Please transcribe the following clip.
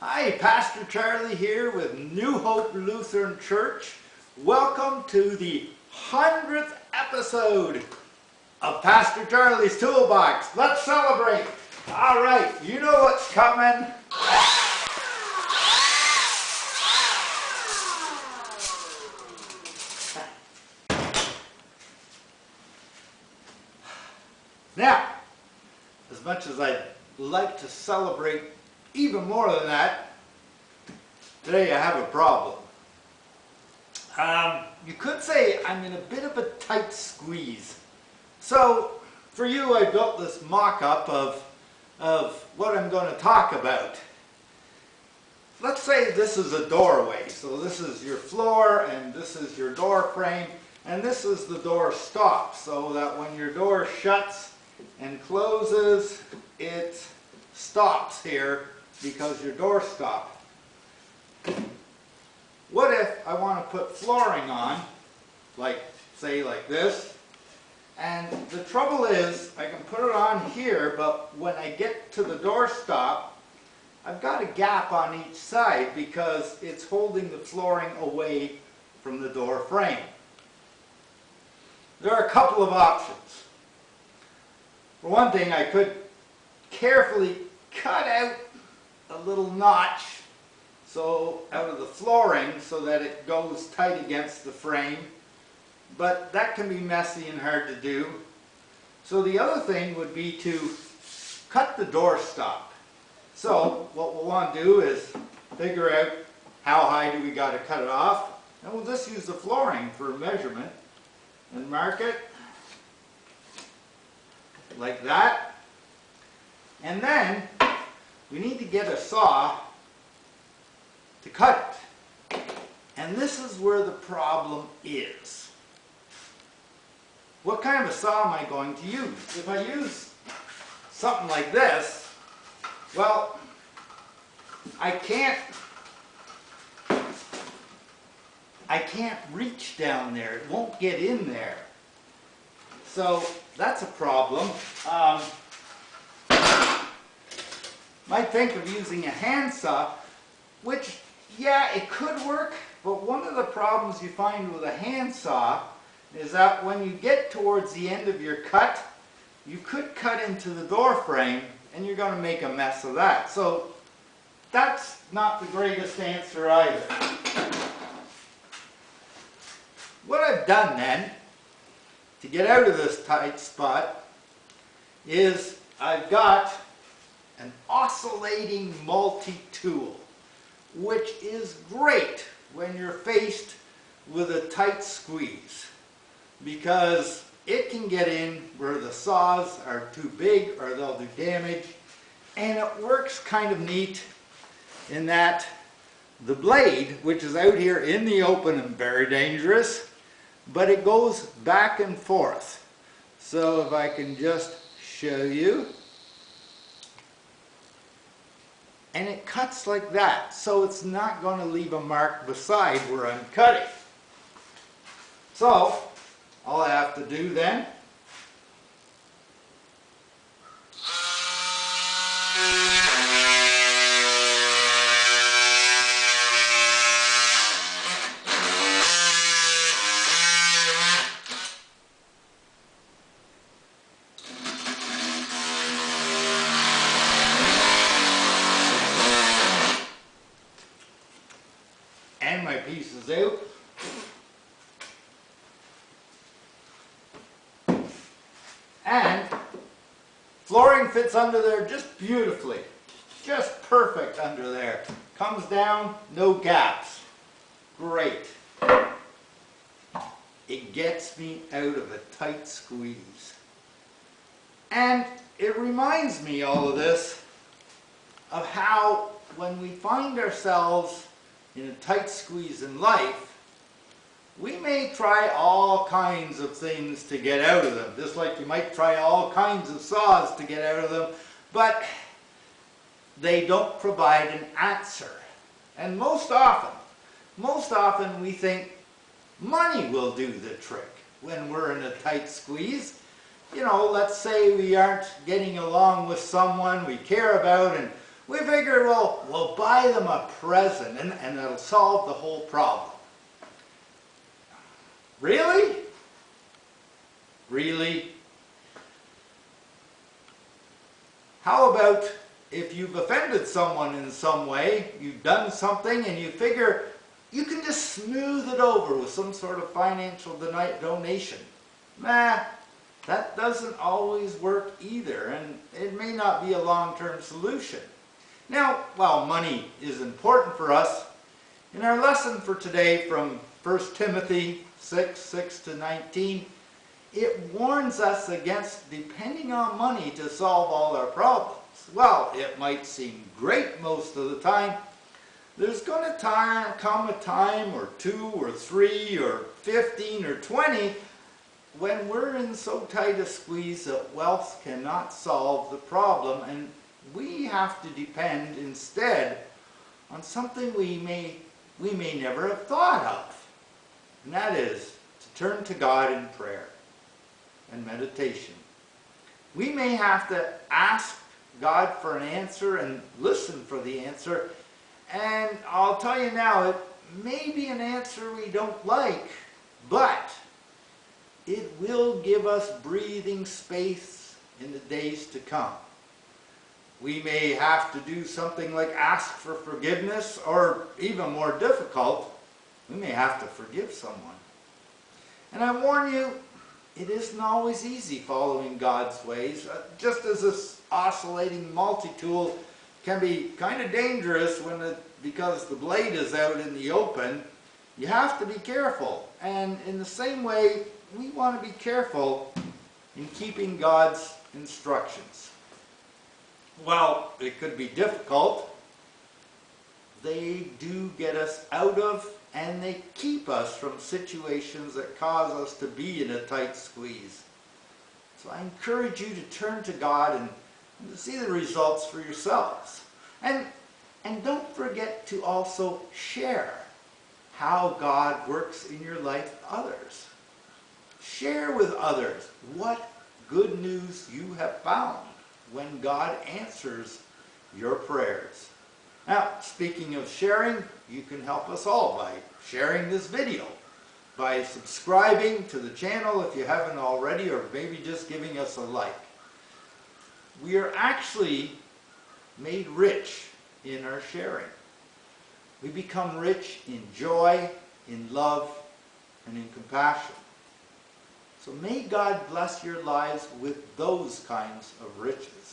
Hi, Pastor Charlie here with New Hope Lutheran Church. Welcome to the 100th episode of Pastor Charlie's Toolbox. Let's celebrate. All right, you know what's coming. Now, as much as I'd like to celebrate even more than that, today I have a problem. You could say I'm in a bit of a tight squeeze. So, for you, I built this mock-up of what I'm going to talk about. Let's say this is a doorway. So this is your floor, and this is your door frame, and this is the door stop, so that when your door shuts and closes, it stops here because your door stopped. What if I want to put flooring on, like, say like this, and the trouble is I can put it on here, but when I get to the door stop, I've got a gap on each side because it's holding the flooring away from the door frame. There are a couple of options. For one thing, I could carefully cut out a little notch out of the flooring so that it goes tight against the frame, but that can be messy and hard to do. So the other thing would be to cut the door stop. So what we'll want to do is figure out how high do we got to cut it off, and we'll just use the flooring for measurement and mark it like that. And then we need to get a saw to cut it. And this is where the problem is. What kind of a saw am I going to use? If I use something like this, well, I can't reach down there. It won't get in there. So that's a problem. Might think of using a handsaw, which, yeah, it could work, but one of the problems you find with a handsaw is that when you get towards the end of your cut, you could cut into the door frame and you're going to make a mess of that. So that's not the greatest answer either. What I've done then, to get out of this tight spot, is I've got an oscillating multi-tool, which is great when you're faced with a tight squeeze, because it can get in where the saws are too big or they'll do damage, and it works kind of neat in that the blade, which is out here in the open and very dangerous, but it goes back and forth. So if I can just show you, and it cuts like that, so it's not going to leave a mark beside where I'm cutting. So all I have to do then and my pieces out. And flooring fits under there just beautifully. Just perfect under there. Comes down, no gaps. Great. It gets me out of a tight squeeze. And it reminds me, all of this, of how when we find ourselves in a tight squeeze in life, we may try all kinds of things to get out of them, just like you might try all kinds of saws to get out of them, but they don't provide an answer. And most often we think money will do the trick when we're in a tight squeeze. You know, let's say we aren't getting along with someone we care about, and We figure, well, we'll buy them a present and it'll solve the whole problem. Really? Really? How about if you've offended someone in some way, you've done something and you figure you can just smooth it over with some sort of financial donation? Nah, that doesn't always work either, and it may not be a long-term solution. Now, while money is important for us, in our lesson for today from 1 Timothy 6:6-19, it warns us against depending on money to solve all our problems. Well, it might seem great most of the time. There's going to come a time, or 2 or 3 or 15 or 20, when we're in so tight a squeeze that wealth cannot solve the problem, and we have to depend instead on something we may never have thought of. And that is to turn to God in prayer and meditation. We may have to ask God for an answer and listen for the answer. And I'll tell you now, it may be an answer we don't like, but it will give us breathing space in the days to come. We may have to do something like ask for forgiveness, or even more difficult, we may have to forgive someone. And I warn you, it isn't always easy following God's ways. Just as this oscillating multi-tool can be kind of dangerous because the blade is out in the open, you have to be careful. And in the same way, we want to be careful in keeping God's instructions. Well, it could be difficult. They do get us out of, and they keep us from situations that cause us to be in a tight squeeze. So I encourage you to turn to God and to see the results for yourselves. And don't forget to also share how God works in your life with others. Share with others what good news you have found when God answers your prayers. Now, speaking of sharing, you can help us all by sharing this video, by subscribing to the channel if you haven't already, or maybe just giving us a like. We are actually made rich in our sharing. We become rich in joy, in love, and in compassion. So may God bless your lives with those kinds of riches.